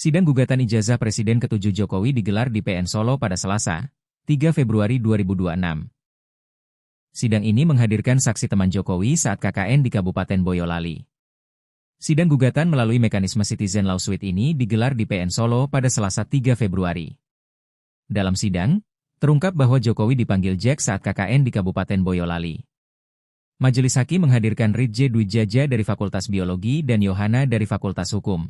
Sidang gugatan ijazah Presiden ke-7 Jokowi digelar di PN Solo pada Selasa, 3 Februari 2026. Sidang ini menghadirkan saksi teman Jokowi saat KKN di Kabupaten Boyolali. Sidang gugatan melalui mekanisme Citizen Lawsuit ini digelar di PN Solo pada Selasa 3 Februari. Dalam sidang, terungkap bahwa Jokowi dipanggil Jack saat KKN di Kabupaten Boyolali. Majelis Hakim menghadirkan Ridje Dwijaja dari Fakultas Biologi dan Yohana dari Fakultas Hukum.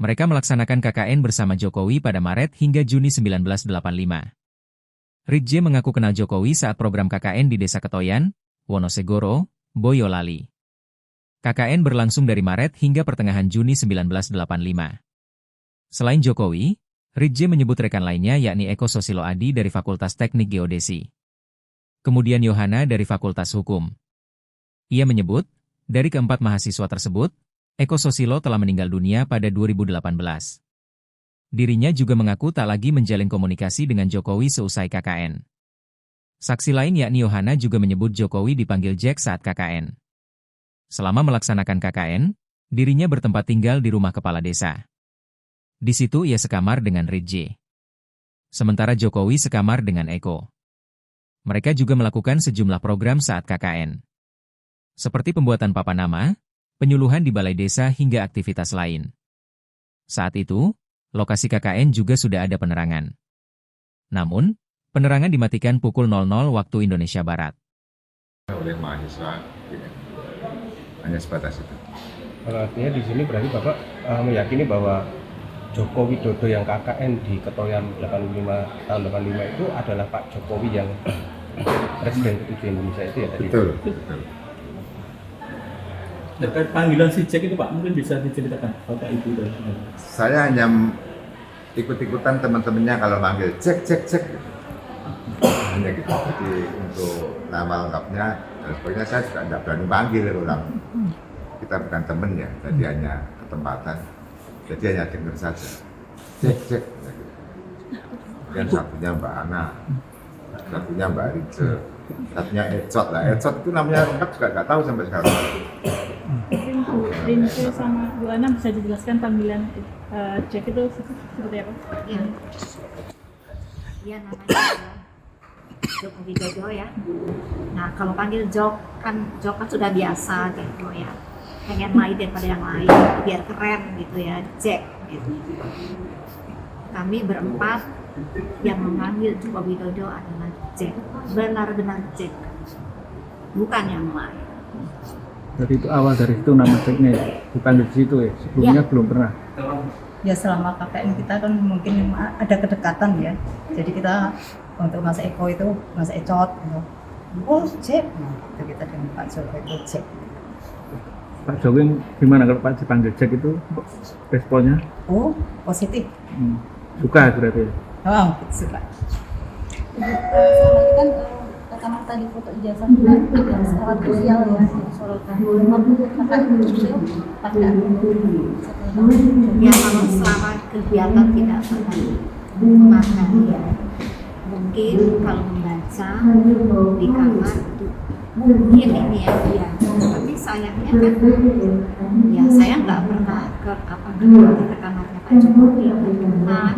Mereka melaksanakan KKN bersama Jokowi pada Maret hingga Juni 1985. Ridje mengaku kenal Jokowi saat program KKN di Desa Ketoyan, Wonosegoro, Boyolali. KKN berlangsung dari Maret hingga pertengahan Juni 1985. Selain Jokowi, Ridje menyebut rekan lainnya yakni Eko Susilo Adi dari Fakultas Teknik Geodesi. Kemudian Yohana dari Fakultas Hukum. Ia menyebut, dari keempat mahasiswa tersebut, Eko Susilo telah meninggal dunia pada 2018. Dirinya juga mengaku tak lagi menjalin komunikasi dengan Jokowi seusai KKN. Saksi lain yakni Yohana juga menyebut Jokowi dipanggil Jack saat KKN. Selama melaksanakan KKN, dirinya bertempat tinggal di rumah kepala desa. Di situ ia sekamar dengan Ridje. Sementara Jokowi sekamar dengan Eko. Mereka juga melakukan sejumlah program saat KKN. Seperti pembuatan papan nama, penyuluhan di balai desa hingga aktivitas lain. Saat itu, lokasi KKN juga sudah ada penerangan. Namun, penerangan dimatikan pukul 00 waktu Indonesia Barat. Oleh mahasiswa, hanya sebatas itu. Artinya di sini berarti Bapak meyakini bahwa Joko Widodo yang KKN di Ketoyan 85 tahun 85 itu adalah Pak Jokowi yang Presiden ke-7 Indonesia itu ya tadi? Betul. Terkait panggilan si Jack itu Pak, mungkin bisa diceritakan Bapak Ibu dan Saya hanya ikut-ikutan teman-temannya kalau manggil Jack. Hanya gitu. Jadi untuk nama lengkapnya dan sebagainya saya juga tidak berani panggil orang. Kita bukan teman ya, jadi hanya ketempatan. Jadi hanya dengar saja. Jack. Yang satunya Mbak Ana, satunya Mbak Ridje, satunya Ecot lah. Ecot itu namanya lengkap juga nggak tahu sampai sekarang. Ridje sama Bu Ana bisa dijelaskan panggilan Jack itu seperti apa? Iya namanya Joko Widodo ya. Nah kalau panggil Jok kan sudah biasa gitu ya. Pengen lain daripada yang lain biar keren gitu ya, Jack gitu. Kami berempat yang memanggil Joko Widodo adalah Jack, benar-benar Jack, bukan yang lain. Jadi itu awal dari itu nama Jacknya dipanggil di situ ya, sebelumnya belum pernah. Ya selama KKN kita kan mungkin ada kedekatan ya, jadi kita untuk Mas Eko itu Mas Ecot gitu. Oh Jack, itu kita dengan Pak Jokowi itu Jack. Pak Jokowi gimana kalau Pak dipanggil Jack itu responnya? Oh positif. Suka berarti. Oh suka. Kan pertama tadi foto ijazah yang sangat krusial ya disorotkan. Ya kalau selama kegiatan tidak pernah memakan ya. Mungkin kalau membaca di kamar itu mungkin ini ya. Tapi sayangnya kan ya saya nggak pernah ke kamarnya Pak Jokowi karena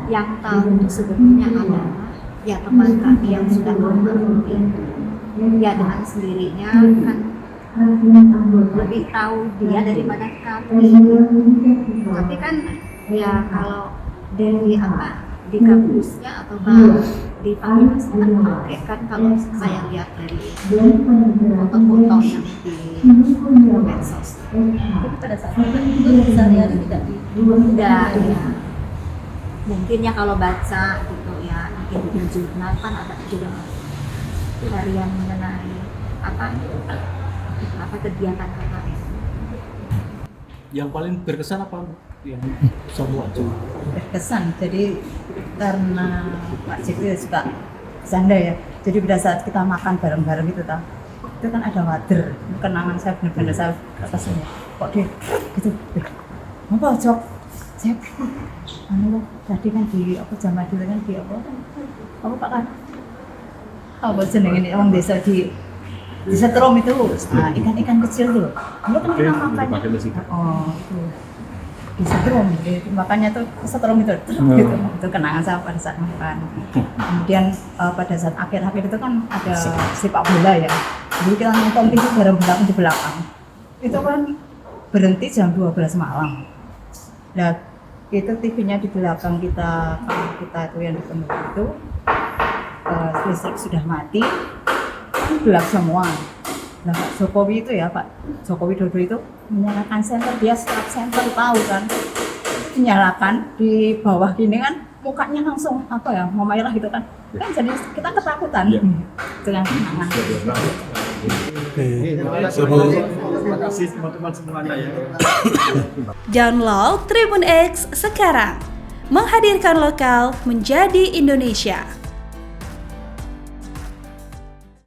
yang tahu itu sebenarnya adalah ya teman kami yang sudah almarhum itu. Ya dengan sendirinya kan lebih tahu dia daripada kami. Tapi kan ya kalau dari di kampusnya atau di fakultas kan oke kan kalau saya lihat dari foto-foto yang di medsos. Tapi pada saat itu sehari-hari tidak ya. Mungkin ya kalau baca gitu ya, mungkin di jurnal kan ada juga harian mengenai apa kegiatan KKN. Yang paling berkesan apa? Yang semua Berkesan, jadi karena Pak Jokowi suka bercanda ya, jadi pada saat kita makan bareng-bareng itu kan ada wader, kenangan saya benar-benar saya atasnya kok dia gitu, apa Jok? Jack, tadi kan di apa zaman dulu kan di apa Pak kan? Apa jeneng ini orang desa di setrum itu, ikan-ikan kecil tuh. Lu kan kita makan. Oh, itu. disetrum gitu. Makanya tuh setrum itu itu kenangan saya pada saat makan. Kemudian pada saat akhir-akhir itu kan ada sepak bola ya, jadi kita nonton TV bareng-bareng di belakang itu kan berhenti jam 12 malam. Nah itu TV-nya di belakang kita, kamar kita itu yang dipenuhi itu listrik sudah mati, kan gelap semua. Nah Pak Jokowi itu ya, Pak Jokowi Dodo itu menyalakan senter, dia start senter tahu kan, dinyalakan di bawah gini kan mukanya langsung apa ya, mau merah gitu kan jadi kita ketakutan. Itu yang kenangan. Terima kasih teman-teman semuanya ya. Download Tribun X sekarang, menghadirkan lokal menjadi Indonesia.